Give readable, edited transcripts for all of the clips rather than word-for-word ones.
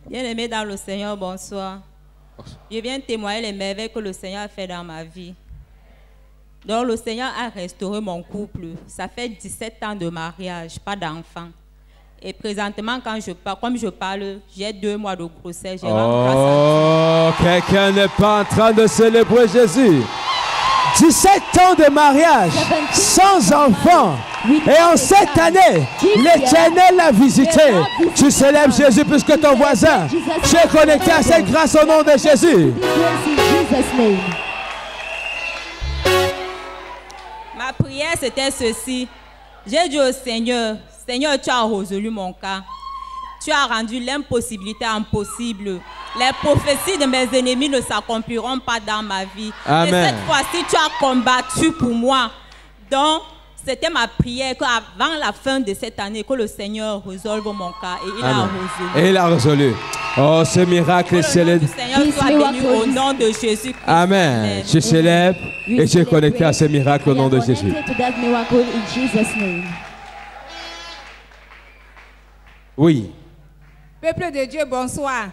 Bien-aimé dans le Seigneur, bonsoir. Je viens témoigner les merveilles que le Seigneur a fait dans ma vie. Donc le Seigneur a restauré mon couple. Ça fait 17 ans de mariage, pas d'enfant. Et présentement, comme je parle, j'ai 2 mois de grossesse. Oh, quelqu'un n'est pas en train de célébrer Jésus. 17 ans de mariage, sans enfant. Et en cette année, l'Éternel l'a visité. Tu célèbres Jésus plus que ton voisin. Tu es connecté à cette grâce au nom de Jésus. Ma prière, c'était ceci. J'ai dit au Seigneur, Seigneur, tu as résolu mon cas. Tu as rendu l'impossibilité impossible. Les prophéties de mes ennemis ne s'accompliront pas dans ma vie. Amen. Et cette fois-ci, tu as combattu pour moi. Donc, c'était ma prière qu'avant la fin de cette année, que le Seigneur résolve mon cas. Et il a résolu. Et il a résolu. Oh, ce miracle est célèbre. Que le Seigneur soit béni au nom de Jésus. Amen. Je célèbre et je suis connecté à ce miracle au nom de Jésus. Oui. Peuple de Dieu, bonsoir.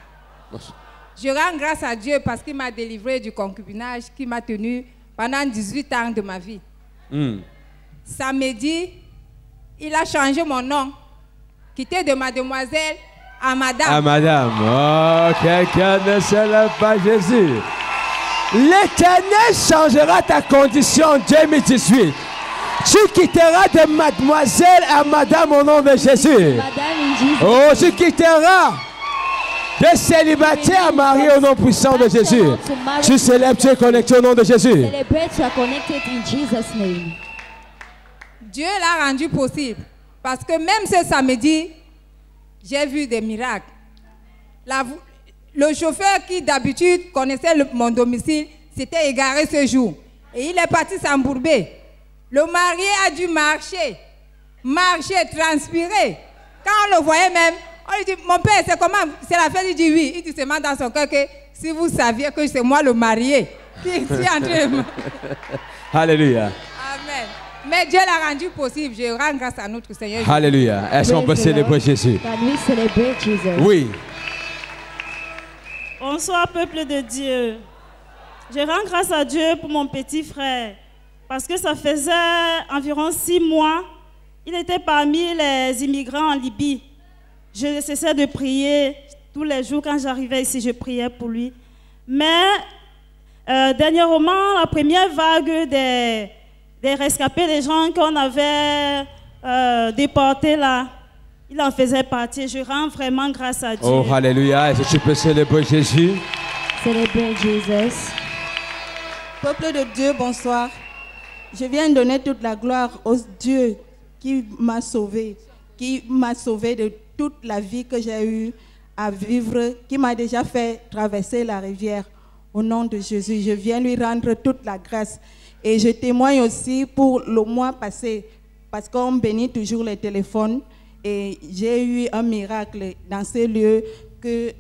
Je rends grâce à Dieu parce qu'il m'a délivré du concubinage qui m'a tenu pendant 18 ans de ma vie. Samedi, il a changé mon nom, quitté de mademoiselle à madame. À madame. Oh, quelqu'un ne célèbre pas Jésus. L'Éternel changera ta condition en 2018. Tu quitteras de mademoiselle à madame au nom de Jésus. Oh, tu quitteras de célibataire à marié au nom puissant de Jésus. Tu célèbres, tu es connecté au nom de Jésus. Dieu l'a rendu possible. Parce que même ce samedi, j'ai vu des miracles. Le chauffeur qui d'habitude connaissait mon domicile s'était égaré ce jour. Et il est parti s'embourber. Le marié a dû marcher, transpirer. Quand on le voyait même, on lui dit, mon père, c'est comment? C'est la fête? Il dit oui. Il dit seulement dans son cœur que si vous saviez que c'est moi le marié qui est en train de... Alléluia. Amen. Mais Dieu l'a rendu possible. Je rends grâce à notre Seigneur. Alléluia. Est-ce qu'on peut célébrer Jésus? Oui. Bonsoir, peuple de Dieu. Je rends grâce à Dieu pour mon petit frère. Parce que ça faisait environ 6 mois, il était parmi les immigrants en Libye. Je ne cessais de prier tous les jours quand j'arrivais ici, je priais pour lui. Mais dernièrement, la première vague des rescapés, des gens qu'on avait déportés là, il en faisait partie. Je rends vraiment grâce à Dieu. Oh, alléluia. Est-ce que tu peux célébrer Jésus? Célébrer Jésus. Peuple de Dieu, bonsoir. Je viens donner toute la gloire au Dieu qui m'a sauvé de toute la vie que j'ai eue à vivre, qui m'a déjà fait traverser la rivière. Au nom de Jésus, je viens lui rendre toute la grâce. Et je témoigne aussi pour le mois passé, parce qu'on bénit toujours les téléphones. Et j'ai eu un miracle dans ces lieux que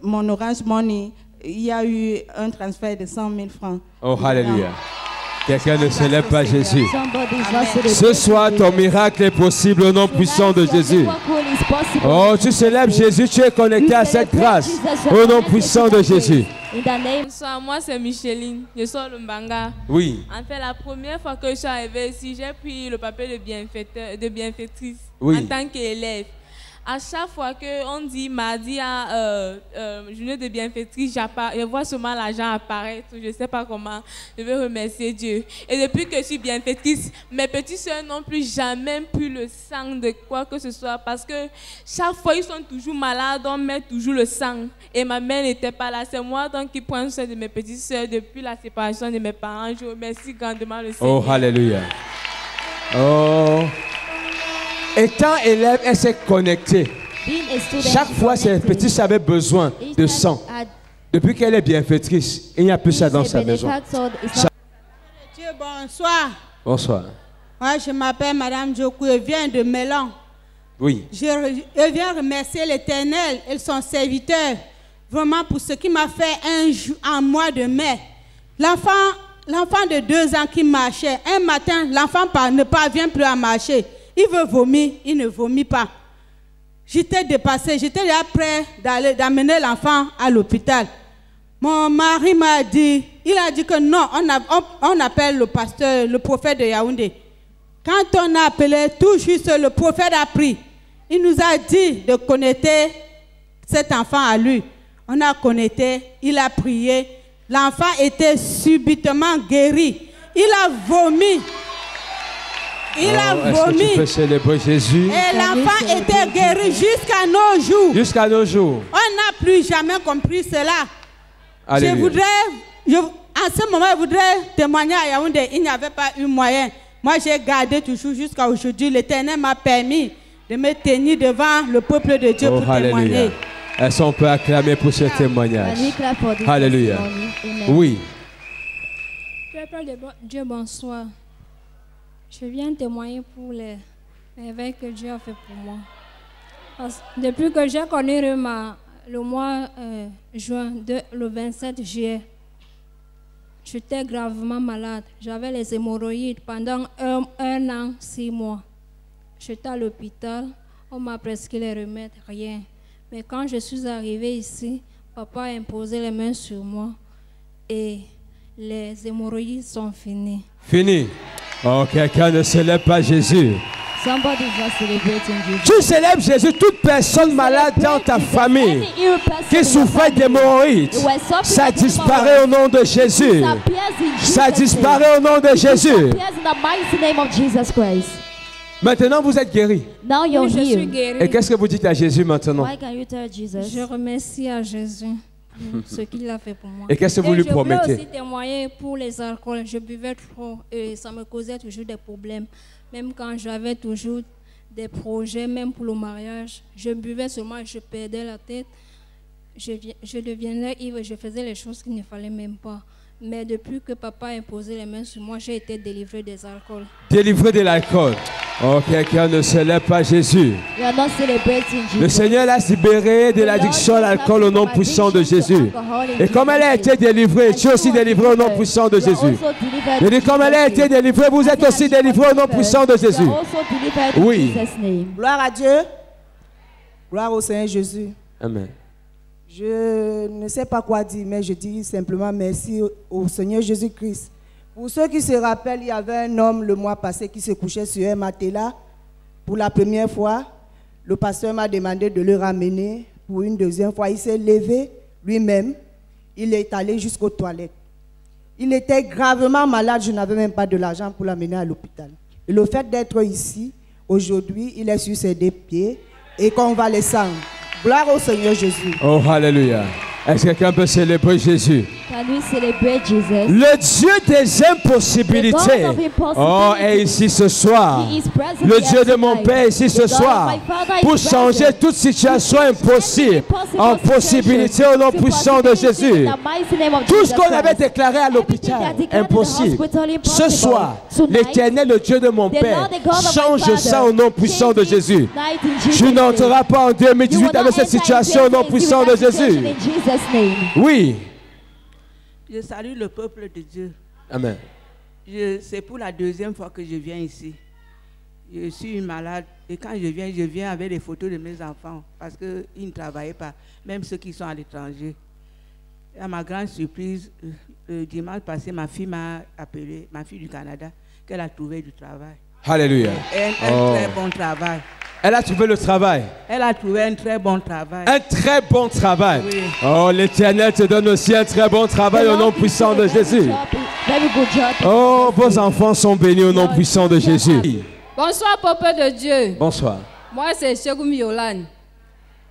mon Orange Money, il y a eu un transfert de 100 000 francs. Oh, alléluia. Quelqu'un ne célèbre pas Jésus. Ce soir, ton miracle est possible au nom puissant de Jésus. Oh, tu célèbres Jésus, tu es connecté à cette grâce au nom puissant de Jésus. Bonsoir, moi c'est Micheline, je suis le Mbanga. Oui. En fait, la première fois que je suis arrivée ici, j'ai pris le papier de bienfaitrice oui. en tant qu'élève. À chaque fois qu'on dit mardi à journée de bienfaitrice, je vois seulement l'argent apparaître. Je ne sais pas comment. Je veux remercier Dieu. Et depuis que je suis bienfaitrice, mes petites soeurs n'ont plus jamais pris le sang de quoi que ce soit. Parce que chaque fois, ils sont toujours malades, on met toujours le sang. Et ma mère n'était pas là. C'est moi donc qui prends soin de mes petites soeurs depuis la séparation de mes parents. Je remercie grandement le Seigneur. Oh, alléluia. Oh. Étant élève, elle s'est connectée. Chaque fois, ses petits avaient besoin de sang. Depuis qu'elle est bienfaitrice, il n'y a plus ça dans sa maison. Dieu, bonsoir. Bonsoir. Moi, je m'appelle Madame Djokou, je viens de Mélan. Oui. Je viens remercier l'Éternel et son serviteur, vraiment pour ce qu'il m'a fait en mois de mai. L'enfant de 2 ans qui marchait, un matin, l'enfant ne parvient plus à marcher. Il veut vomir, il ne vomit pas. j'étais dépassée, j'étais déjà prêt d'amener l'enfant à l'hôpital. Mon mari m'a dit, il a dit que non, on appelle le pasteur, le prophète de Yaoundé. Quand on a appelé, tout juste le prophète a pris. Il nous a dit de connecter cet enfant à lui. On a connecté, il a prié. L'enfant était subitement guéri. Il a vomi. Il a vomi. Tu peux célébrer Jésus? Et l'enfant était guéri jusqu'à nos jours. Jusqu'à nos jours. On n'a plus jamais compris cela. Alléluia. En ce moment, je voudrais témoigner à Yaoundé. Il n'y avait pas eu moyen. Moi, j'ai gardé toujours jusqu'à aujourd'hui. L'Éternel m'a permis de me tenir devant le peuple de Dieu pour témoigner. Est-ce qu'on peut acclamer pour ce témoignage? Alléluia. Oui. Peuple de Dieu, bonsoir. Je viens témoigner pour les merveilles que Dieu a fait pour moi. Depuis que j'ai connu le mois juin, le 27 juillet, j'étais gravement malade. J'avais les hémorroïdes pendant un an, 6 mois. J'étais à l'hôpital, on m'a prescrit les remèdes, rien. Mais quand je suis arrivée ici, papa a imposé les mains sur moi et les hémorroïdes sont finis. Fini. Oh, quelqu'un ne célèbre pas Jésus. Tu célèbres Jésus, toute personne malade dans ta famille qui souffrait d'hémorroïdes, ça disparaît au nom de Jésus. Ça disparaît au nom de Jésus. Maintenant, vous êtes guéri. Oui, je suis guéri. Et qu'est-ce que vous dites à Jésus maintenant? Je remercie à Jésus pour ce qu'il a fait pour moi. Et qu'est-ce que vous lui promettez? Je voulais aussi témoigner pour les alcools. Je buvais trop et ça me causait toujours des problèmes. Même quand j'avais toujours des projets, même pour le mariage, je buvais seulement, je perdais la tête. Je devenais ivre, je faisais les choses qu'il ne fallait même pas. Mais depuis que papa a imposé les mains sur moi, j'ai été délivrée des alcools. Délivrée de l'alcool. Oh, quelqu'un ne célèbre pas Jésus. Le Seigneur l'a libéré de l'addiction à l'alcool au nom puissant de Jésus. Et comme elle a été délivrée, tu es aussi délivré au nom puissant de Jésus. Je dis, comme elle a été délivrée, vous êtes aussi délivré au nom puissant de Jésus. Oui. Gloire à Dieu. Gloire au Seigneur Jésus. Amen. Je ne sais pas quoi dire, mais je dis simplement merci au Seigneur Jésus-Christ. Pour ceux qui se rappellent, il y avait un homme le mois passé qui se couchait sur un matelas. Pour la première fois, le pasteur m'a demandé de le ramener. Pour une deuxième fois, il s'est levé lui-même. Il est allé jusqu'aux toilettes. Il était gravement malade, je n'avais même pas de l'argent pour l'amener à l'hôpital. Et le fait d'être ici, aujourd'hui, il est sur ses 2 pieds et convalescent. Gloire au Seigneur Jésus. Oh, alléluia. Est-ce que quelqu'un peut célébrer Jésus? Le Dieu des impossibilités est ici ce soir. Le Dieu de mon Père est ici ce soir pour changer toute situation impossible en possibilité au nom puissant de Jésus. Tout ce qu'on avait déclaré à l'hôpital, impossible. Ce soir, l'Éternel, le Dieu de mon Père, change ça au nom puissant de Jésus. Tu n'entreras pas en 2018 avec cette situation au nom puissant de Jésus. Oui. Je salue le peuple de Dieu. Amen. C'est pour la 2e fois que je viens ici. Je suis malade et quand je viens avec les photos de mes enfants parce qu'ils ne travaillaient pas, même ceux qui sont à l'étranger. À ma grande surprise, le dimanche passé, ma fille m'a appelé, ma fille du Canada, qu'elle a trouvé du travail. Alléluia. Un très bon travail. Elle a trouvé le travail. Elle a trouvé un très bon travail. Un très bon travail. Oui. Oh, l'Éternel te donne aussi un très bon travail au nom puissant de Jésus. Oh, vos enfants sont bénis au nom puissant de Jésus. Bonsoir, peuple de Dieu. Bonsoir. Moi, c'est Chegoum Yolan.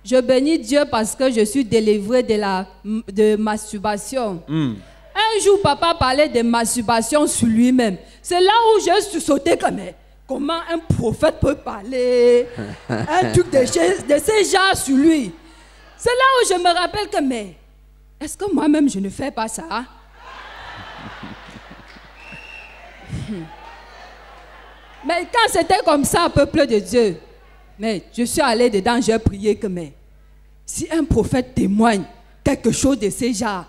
Je bénis Dieu parce que je suis délivrée de masturbation. Un jour, papa parlait de masturbation sur lui-même. C'est là où j'ai sauté comme comment un prophète peut parler un truc de ces gens sur lui. C'est là où je me rappelle que, mais est-ce que moi-même je ne fais pas ça? Mais quand c'était comme ça, peuple de Dieu, mais je suis allé dedans, j'ai prié que, mais si un prophète témoigne quelque chose de ces gens,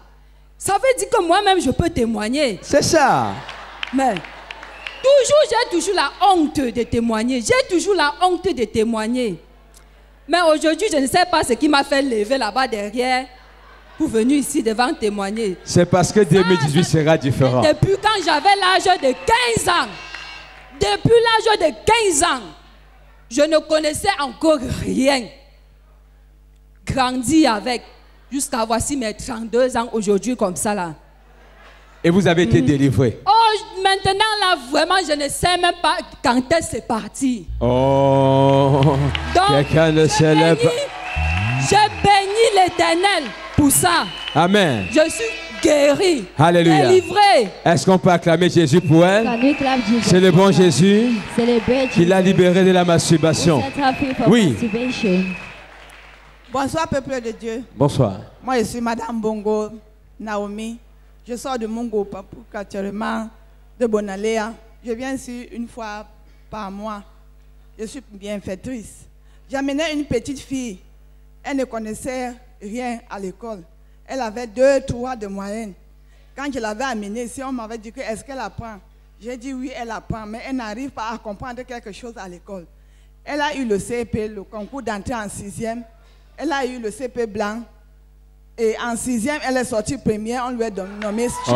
ça veut dire que moi-même je peux témoigner. C'est ça. Mais j'ai toujours la honte de témoigner. J'ai toujours la honte de témoigner. Mais aujourd'hui, je ne sais pas ce qui m'a fait lever là-bas derrière pour venir ici devant témoigner. C'est parce que 2018 sera différent. Depuis quand j'avais l'âge de 15 ans, depuis l'âge de 15 ans, je ne connaissais encore rien. Grandi avec, jusqu'à voici mes 32 ans aujourd'hui comme ça là. Et vous avez été délivré. Oh, maintenant là, vraiment, je ne sais même pas quand est-ce que c'est parti. Oh, quelqu'un ne célèbre. Je bénis l'Éternel pour ça. Amen. Je suis guéri. Alléluia. Délivré. Est-ce qu'on peut acclamer Jésus pour elle? C'est le bon Jésus qui l'a libéré de la masturbation. Oui. Bonsoir, peuple de Dieu. Bonsoir. Moi, je suis Madame Bongo Naomi. Je sors de Mongo Papou, actuellement de Bonaléa. Je viens ici une fois par mois. Je suis bienfaitrice. J'amenais une petite fille. Elle ne connaissait rien à l'école. Elle avait 2, 3 de moyenne. Quand je l'avais amenée ici, on m'avait dit que est-ce qu'elle apprend? J'ai dit oui, elle apprend, mais elle n'arrive pas à comprendre quelque chose à l'école. Elle a eu le CP, le concours d'entrée en 6e. Elle a eu le CP blanc. Et en 6e, elle est sortie première, on lui a nommé chef. Oh!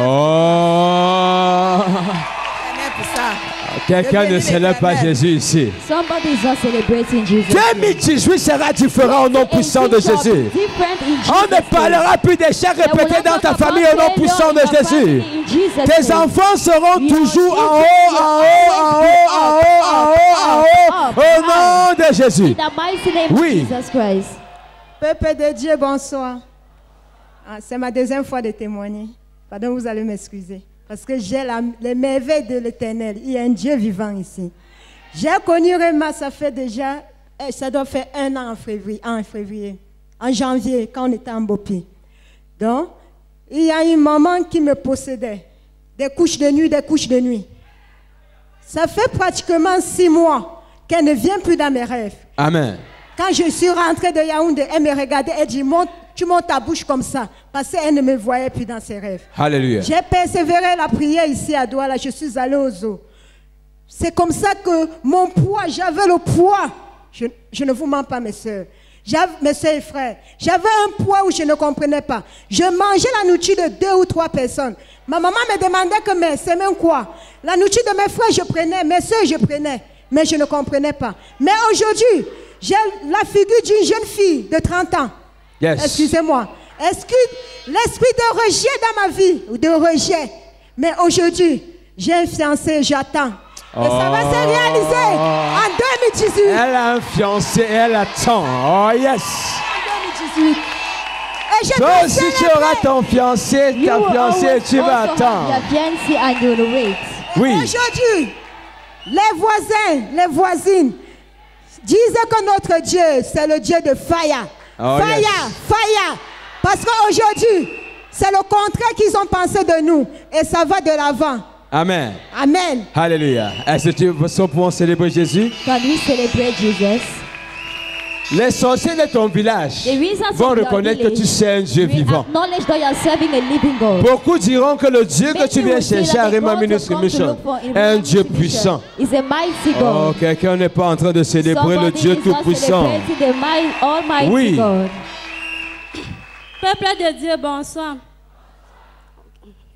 Pour ça. Quelqu'un ne célèbre pas Jésus ici. 2018 sera différent au nom puissant de Jésus. On ne parlera plus d'échecs répétés dans ta famille au nom puissant de Jésus. Tes enfants seront toujours en haut, en haut, en haut, en haut, en haut, en haut, au nom de Jésus. Oui. Peuple de Dieu, bonsoir. C'est ma deuxième fois de témoigner. Pardon, vous allez m'excuser. Parce que j'ai les merveilles de l'Éternel. Il y a un Dieu vivant ici. J'ai connu Réma, ça fait déjà, ça doit faire 1 an en janvier, quand on était en Bopi. Donc, il y a une maman qui me possédait. Des couches de nuit. Ça fait pratiquement 6 mois qu'elle ne vient plus dans mes rêves. Amen. Quand je suis rentrée de Yaoundé, elle me regardait, elle dit, tu montes ta bouche comme ça, parce qu'elle ne me voyait plus dans ses rêves. Alléluia. J'ai persévéré la prière ici à Douala, je suis allée aux eaux. C'est comme ça que mon poids, j'avais le poids. Je ne vous mens pas, mes soeurs. Mes soeurs et frères, j'avais un poids où je ne comprenais pas. Je mangeais la nourriture de 2 ou 3 personnes. Ma maman me demandait que c'est même quoi. La nourriture de mes frères, je prenais, mes soeurs, je prenais, mais je ne comprenais pas. Mais aujourd'hui, j'ai la figure d'une jeune fille de 30 ans. Yes. Excusez-moi. L'esprit de rejet dans ma vie, de rejet. Mais aujourd'hui, j'ai un fiancé, j'attends. Et ça va se réaliser en 2018. Elle a un fiancé, elle attend. Oh yes. En 2018. Et je toi aussi tu auras ton fiancé, ta fiancée, tu vas attendre. Oui. Aujourd'hui, les voisins, les voisines disaient que notre Dieu, c'est le Dieu de fire. Oh, fire, yes. fire. Parce qu'aujourd'hui, c'est le contraire qu'ils ont pensé de nous. Et ça va de l'avant. Amen. Amen. Alléluia. Est-ce que tu veux célébrer Jésus? Can we celebrate Jesus? Les sorciers de ton village vont reconnaître que tu sais un Dieu vivant. Beaucoup diront que le Dieu que tu viens chercher à Rema Ministry Mission est un Dieu puissant. Oh, quelqu'un n'est pas en train de célébrer le Dieu tout-puissant. Oui. Peuple de Dieu, bonsoir.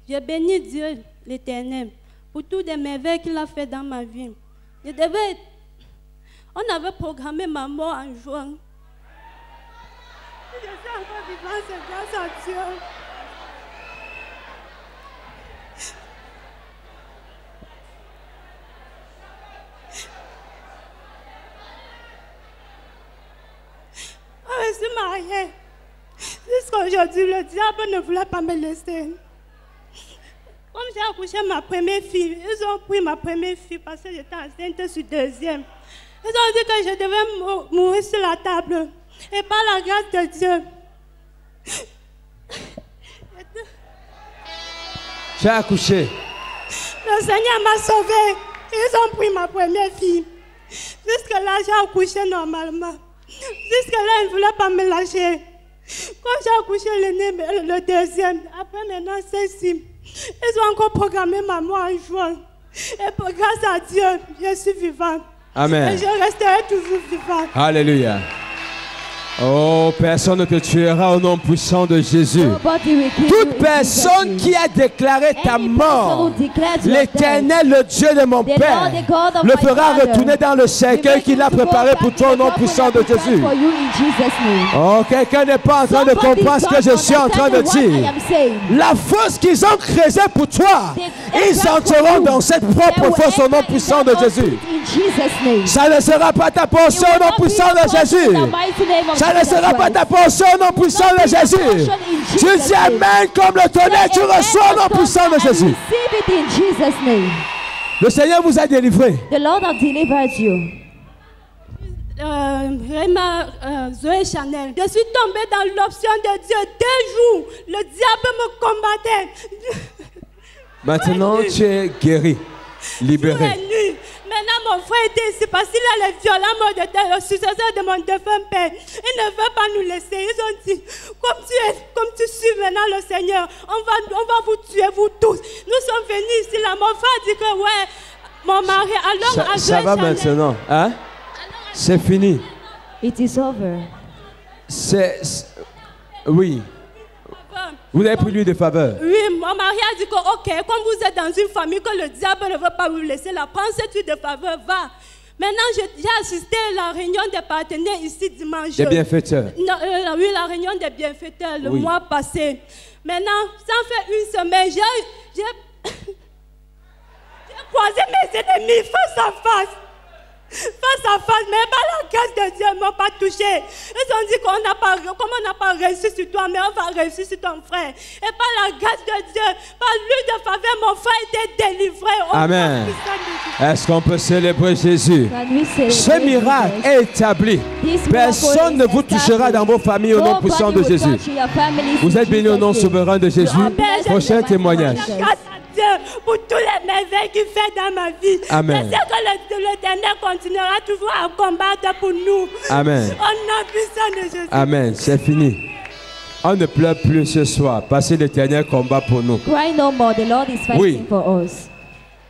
Je bénis Dieu, l'Éternel, pour toutes les merveilles qu'il a fait dans ma vie. On avait programmé ma mort en juin. Je suis encore vivant, c'est grâce à Dieu. Je suis mariée. Jusqu'à aujourd'hui, le diable ne voulait pas me laisser. Comme j'ai accouché ma première fille, ils ont pris ma première fille parce que j'étais enceinte sur deuxième. Ils ont dit que je devais mourir sur la table. Et par la grâce de Dieu. Tu as accouché. Le Seigneur m'a sauvée. Ils ont pris ma première fille. Jusque-là, j'ai accouché normalement. Jusque-là, ils ne voulaient pas me lâcher. Quand j'ai accouché le deuxième, après maintenant, celle-ci, ils ont encore programmé ma mort en juin. Et grâce à Dieu, je suis vivante. Amen. Et je resterai toujours vivante. Alléluia. Oh, personne ne te tuera au nom puissant de Jésus. Toute personne qui a déclaré ta mort, l'Éternel, le Dieu de mon Père, le fera retourner dans le cercueil qu'il a préparé pour toi au nom puissant de Jésus. Oh, quelqu'un n'est pas en train de comprendre ce que je suis en train de dire. La fosse qu'ils ont creusée pour toi, ils entreront dans cette propre fosse au nom puissant de Jésus. Ça ne sera pas ta portion au nom puissant de Jésus. Ça ne sera pas ta portion au nom puissant de Jésus. Tu dis Amen comme le tonnerre, tu reçois au nom puissant de Jésus. Le Seigneur vous a délivré. The Lord has delivered you. Réma, Zoé Chanel. Je suis tombée dans l'option de Dieu 2 jours. Le diable me combattait. Maintenant, tu es guéri, libéré. Maintenant, mon frère était ici parce qu'il a les violents mots de le successeur de mon défunt père. Il ne veut pas nous laisser. Ils ont dit, comme tu suis maintenant le Seigneur, on va vous tuer, vous tous. Nous sommes venus ici, là. Mon frère dit que, ouais, mon mari, alors... Ça va maintenant, hein? C'est fini. It is over. Oui. Vous n'avez plus lui de faveur. Oui, mon mari a dit que, ok, comme vous êtes dans une famille, que le diable ne veut pas vous laisser là, prends cette huile de faveur, va. Maintenant, j'ai assisté à la réunion des partenaires ici dimanche. Des bienfaiteurs. Oui, la réunion des bienfaiteurs le mois passé. Maintenant, ça fait une semaine, j'ai croisé mes ennemis face à face. Face à face, mais par la grâce de Dieu, ils ne m'ont pas touché. Ils ont dit comme on n'a pas réussi sur toi, mais on va réussir sur ton frère. Et par la grâce de Dieu, par l'huile de faveur, mon frère était délivré. Amen. Est-ce qu'on peut célébrer Jésus? Ce miracle est établi. Personne ne vous touchera dans vos familles au nom puissant de Jésus. Vous êtes bénis au nom souverain de Jésus. Prochain témoignage. Pour tous les merveilles qu'il fait dans ma vie. Amen. Je sais que l'Éternel continuera toujours à combattre pour nous. Amen. Au nom puissant de Jésus. Amen. C'est fini. On ne pleure plus ce soir parce que l'Éternel combat pour nous. Cry no more. The Lord is fighting for us.